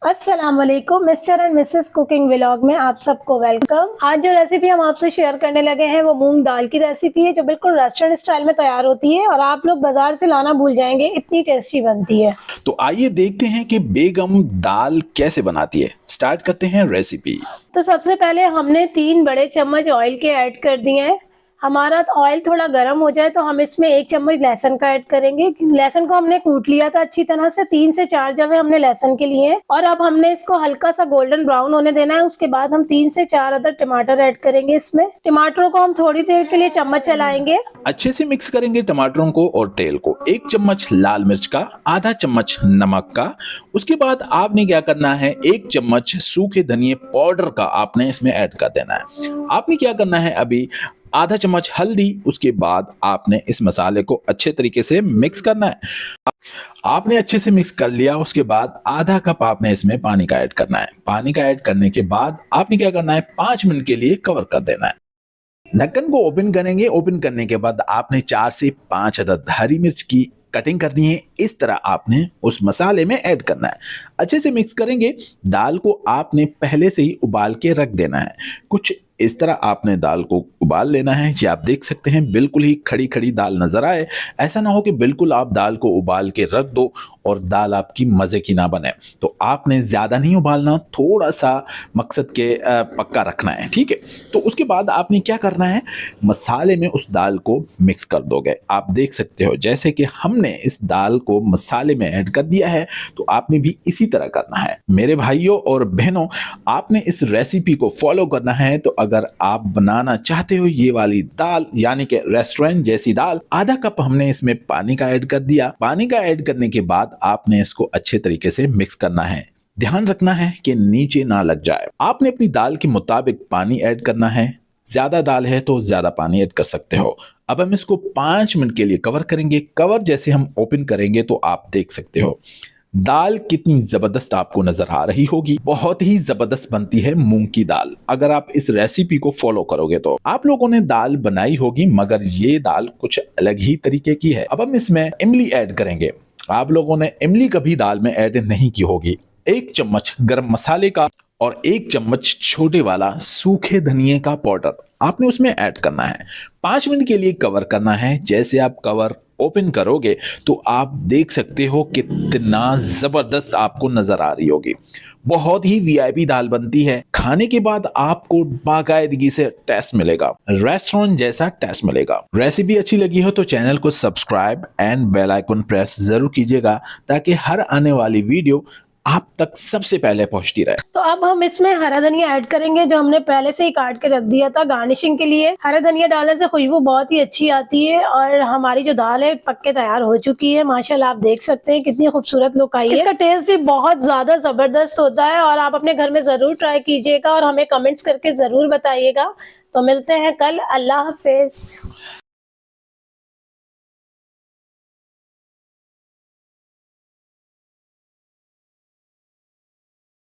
अस्सलाम वालेकुम mister and Mrs cooking vlog में आप सबको वेलकम। आज जो रेसिपी हम आपसे शेयर करने लगे हैं वो मूंग दाल की रेसिपी है, जो बिल्कुल रेस्टोरेंट स्टाइल में तैयार होती है और आप लोग बाजार से लाना भूल जाएंगे, इतनी टेस्टी बनती है। तो आइए देखते हैं कि बेगम दाल कैसे बनाती है। स्टार्ट करते हैं रेसिपी। तो सबसे पहले हमने 3 बड़े चम्मच ऑयल के ऐड कर दिए हैं। हमारा ऑयल थोड़ा गर्म हो जाए तो हम इसमें 1 चम्मच लहसुन का ऐड करेंगे। लहसुन को हमने कूट लिया था अच्छी तरह से, 3 से 4 जवे हमने लहसुन के लिए और अब हमने इसको हल्का सा गोल्डन ब्राउन होने देना है। उसके बाद हम 3 से 4 अदर टमाटर ऐड करेंगे। इसमें टमाटरों को हम थोड़ी देर के लिए चम्मच चलाएंगे, अच्छे से मिक्स करेंगे टमाटरों को और तेल को। 1 चम्मच लाल मिर्च का, आधा चम्मच नमक का। उसके बाद आपने क्या करना है, 1 चम्मच सूखे धनिए पाउडर का आपने इसमें ऐड कर देना है। आपने क्या करना है, अभी आधा चम्मच हल्दी। उसके बाद आपने इस मसाले को अच्छे तरीके से मिक्स करना है। आपने अच्छे से मिक्स कर लिया। उसके बाद आधा कप आपने इसमें पानी का ऐड करना है। पानी का ऐड करने के बाद आपने क्या करना है, 5 मिनट के लिए कवर कर देना है। ढक्कन को ओपन करेंगे। ओपन करने के बाद आपने 4 से 5 अदद हरी मिर्च की कटिंग करनी है। इस तरह आपने उस मसाले में ऐड करना है। अच्छे से मिक्स करेंगे। दाल को आपने पहले से ही उबाल के रख देना है। कुछ इस तरह आपने दाल को उबाल लेना है। ये आप देख सकते हैं, बिल्कुल ही खड़ी खड़ी दाल नजर आए। ऐसा ना हो कि बिल्कुल आप दाल को उबाल के रख दो और दाल आपकी मजे की ना बने। तो आपने ज्यादा नहीं उबालना, थोड़ा सा मकसद के पक्का रखना है, ठीक है। तो उसके बाद आपने क्या करना है, मसाले में उस दाल को मिक्स कर दोगे। आप देख सकते हो जैसे कि हमने इस दाल को मसाले में ऐड कर दिया है, तो आपने भी इसी तरह करना है। मेरे भाइयों और बहनों, आपने इस रेसिपी को फॉलो करना है। तो अगर आप बनाना चाहते हो ये वाली दाल, यानी कि रेस्टोरेंट जैसी दाल, आधा कप हमने इसमें पानी का ऐड कर दिया। पानी का ऐड करने के बाद आपने इसको अच्छे तरीके से मिक्स करना है। ध्यान रखना है कि नीचे ना लग जाए। आपने अपनी दाल के मुताबिक पानी ऐड करना है। ज्यादा दाल है तो ज्यादा पानी ऐड कर सकते हो। अब हम इसको 5 मिनट के लिए कवर करेंगे। कवर जैसे हम ओपन करेंगे तो आप देख सकते हो दाल कितनी जबरदस्त आपको नजर आ रही होगी। बहुत ही जबरदस्त बनती है मूंग की दाल। अगर आप इस रेसिपी को फॉलो करोगे तो आप लोगों ने दाल बनाई होगी, मगर ये दाल कुछ अलग ही तरीके की है। अब हम इसमें इमली ऐड करेंगे। आप लोगों ने इमली कभी दाल में ऐड नहीं की होगी। 1 चम्मच गरम मसाले का और 1 चम्मच छोटे वाला सूखे धनिए का पाउडर आपने उसमें ऐड करना है। 5 मिनट के लिए कवर करना है। जैसे आप कवर ओपन करोगे तो आप देख सकते हो कितना जबरदस्त आपको नजर आ रही होगी। बहुत ही वीआईपी दाल बनती है। खाने के बाद आपको बाकायदगी से टेस्ट मिलेगा, रेस्टोरेंट जैसा टेस्ट मिलेगा। रेसिपी अच्छी लगी हो तो चैनल को subscribe and bell icon press जरूर कीजिएगा, ताकि हर आने वाली वीडियो आप तक सबसे पहले पहुंचती रहे। तो अब हम इसमें हरा धनिया ऐड करेंगे, जो हमने पहले से ही काट के रख दिया था गार्निशिंग के लिए। हरा धनिया डालने से खुशबू बहुत ही अच्छी आती है और हमारी जो दाल है पक्के तैयार हो चुकी है। माशाल्लाह आप देख सकते हैं कितनी खूबसूरत लुक आई है। इसका टेस्ट भी बहुत ज्यादा जबरदस्त होता है और आप अपने घर में जरूर ट्राई कीजिएगा और हमें कमेंट्स करके जरूर बताइएगा। तो मिलते हैं कल। अल्लाह हाफिज।